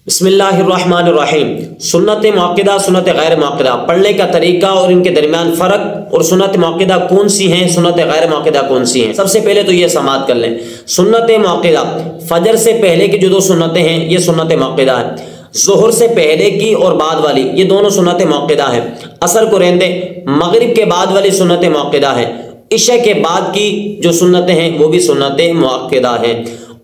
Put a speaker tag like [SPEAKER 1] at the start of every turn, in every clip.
[SPEAKER 1] بسم اللہ الرحمن الرحیم۔ سنت موقدہ، سنت غیر موقدہ، پڑھنے کا طریقہ اور ان کے درمیان فرق، اور سنت موقدہ کون سی ہیں، سنت غیر موقدہ کون سی ہیں۔ سب سے پہلے تو یہ سماعت کر لیں، سنت موقدہ فجر سے پہلے کی جو دو سنتیں ہیں یہ سنت موقدہ ہیں، ظہر سے پہلے کی اور بعد والی یہ دونوں سنت موقدہ ہیں، عصر کو رہنے دیں، مغرب کے بعد والی سنت موقدہ ہیں، عشاء کے بعد کی جو سنتیں ہیں وہ بھی سنت موقدہ ہیں۔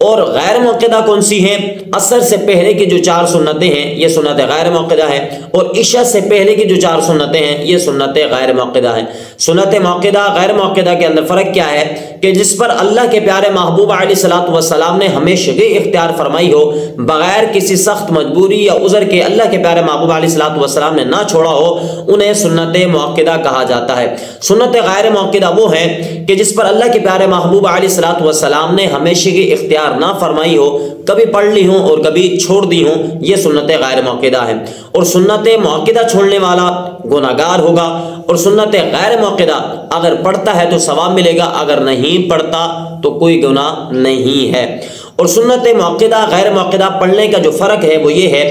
[SPEAKER 1] اور غیر موقدہ کون سی ہیں؟ عصر سے پہلے کی جو چار سنتیں ہیں یہ سنت غیر موقدہ ہیں، اور عشاء سے پہلے کی جو چار سنتیں ہیں یہ سنت غیر موقدہ ہیں۔ سنت موقدہ غیر موقدہ کے اندر فرق کیا ہے کہ جس پر اللہ کے پیارے محبوب علیہ الصلوۃ والسلام نے ہمیشگی اختیار فرمائی ہو، بغیر کسی سخت مجبوری یا عذر کے اللہ کے پیارے محبوب علیہ الصلوۃ والسلام نے نہ چھوڑا ہو، انہیں سنت موقدہ کہا جاتا ہے۔ سنت غیر موقدہ وہ ہے کہ جس پر اللہ کے پیارے محبوب علیہ الصلوۃ والسلام نے ہمیشگی اختیار نہ فرمائی ہو، کبھی پڑھ لی ہوں اور کبھی چھوڑ دی ہوں، یہ سنت غیر موقدہ ہے۔ اور سنت موقدہ چھوڑنے والا گناہگار ہوگا، اور سنت غیر موقدہ اگر پڑھتا ہے تو ثواب ملے گا، اگر نہیں پڑھتا تو کوئی گناہ نہیں ہے۔ اور سنت موقدہ غیر موقدہ پڑھنے کا جو فرق ہے وہ یہ ہے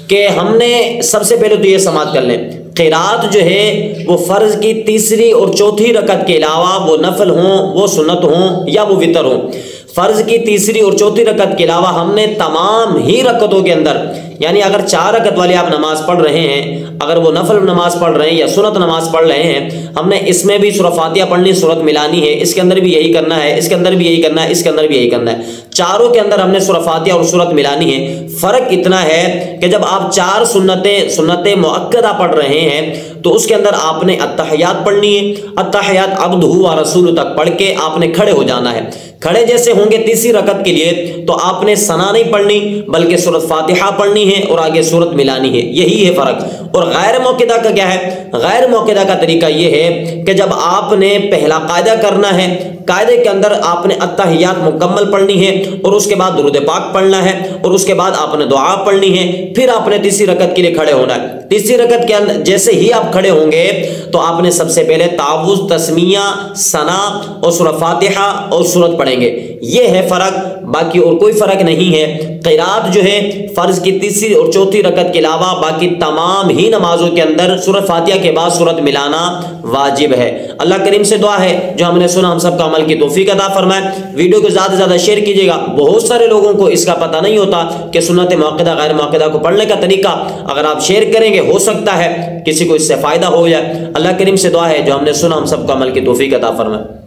[SPEAKER 1] کہ ہم نے سب سے پہلے تو یہ سماعت کر لیں، قرات جو ہے وہ فرض کی تیسری اور چوتھی رکعت کے علاوہ وہ نفل ہوں، وہ سنت ہوں یا وہ وتر ہوں، فرض کی تیسری اور چوتھی رکعت کے علاوہ ہم نے تمام ہی رکعتوں کے اندر، یعنی اگر 4 رکعت والی آپ نماز پڑھ رہے ہیں، اگر وہ نفل نماز پڑھ رہے ہیں یا سنت نماز پڑھ رہے ہیں، ہم نے اس میں بھی سورہ فاتحہ پڑھنی، سورت ملانی ہے، اس کے اندر بھی یہی کرنا ہے، اس کے اندر بھی یہی کرنا ہے، اس کے اندر بھی یہی کرنا ہے، چاروں کے اندر ہم نے سورہ فاتحہ اور سورت ملانی ہے۔ فرق اتنا ہے کہ جب آپ 4 سنت مؤکدہ پڑھ رہے ہیں تو اس کے اندر آپ نے التحیات پڑھنی ہے، التحیات عبدہ و رسولہ تک پڑھ کے آپ نے کھڑے ہو جانا ہے۔ کھڑے جیسے ہوں گے تیسری رکعت کے لیے تو آپ نے ثنا نہیں پڑھنی بلکہ سورت فاتحہ پڑھنی ہے اور آگے سورت ملانی ہے، یہی ہے فرق۔ اور غیر موقدہ کا کیا ہے؟ غیر موقدہ کا طریقہ یہ ہے کہ جب آپ نے پہلا قاعدہ کرنا ہے، قاعدے کے اندر آپ نے التحیات مکمل پڑھنی ہے اور اس کے بعد درود پاک پڑھنا ہے اور اس کے بعد آپ نے دعا پڑھنی ہے، پھر آپ نے تیسری رکعت کے لیے کھڑے ہونا ہے۔ تیسری رکعت کے اندر جیسے ہی آپ کھڑے ہوں گے تو آپ نے سب سے پہلے تعوذ، تسمیہ، ثنا اور سورہ فاتحہ اور سورت پڑھیں گے، یہ ہے فرق، باقی اور کوئی فرق نہیں ہے۔ قرات جو ہے فرض کی تیسری اور چوتھی رکعت کے علاوہ باقی تمام ہی نمازوں کے اندر سورہ فاتحہ کے بعد سورت ملانا واجب ہے۔ اللہ کریم سے دعا ہے جو ہم نے سنا ہم سب کا عمل کی توفیق عطا فرمائے۔ ویڈیو کو زیادہ سے زیادہ شیئر کیجیے گا، بہت سارے لوگوں کو اس کا پتہ نہیں ہوتا کہ سنت موقدہ غیر موقدہ کو پڑھنے کا طریقہ، اگر آپ شیئر کریں گے ہو سکتا ہے کسی کو اس سے فائدہ ہو جائے۔ اللہ کریم سے دعا ہے جو ہم نے سنا ہم سب کا عمل کی توفیق عطا فرمائے۔